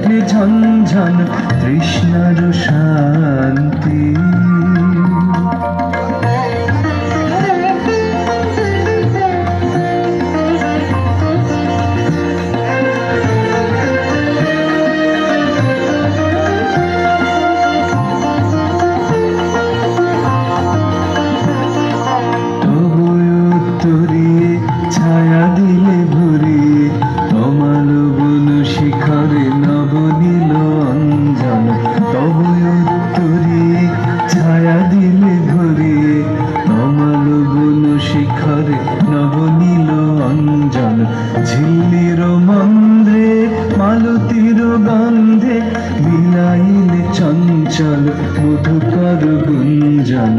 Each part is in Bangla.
ওঠে ঝনঝন তৃষ্ণার শান্তি। ছায়া দিলে ভরিয়ে তোমার বন শিখরে নবনীল অঞ্জন। তবু উত্তরিয়ে ছায়া দিলে ভরিয়ে তোমার বন শিখরে নবনীল অঞ্জন। ঝিল্লির মন্দ্রে মালতীর গন্ধে বিলাইলে চঞ্চল মধুকর গুঞ্জন।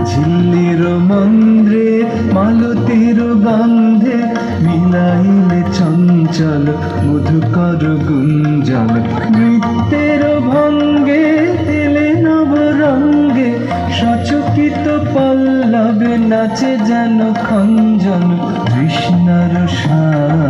ঝিল্লির মন্দ্রে মালতীর গন্ধে বিলাইলে চঞ্চল মধুকর গুঞ্জন। নৃত্যের ভঙ্গে এলে নবরঙ্গে সচকিত পল্লবে নাচে যেন খঞ্জন তৃষ্ণার শান্তি।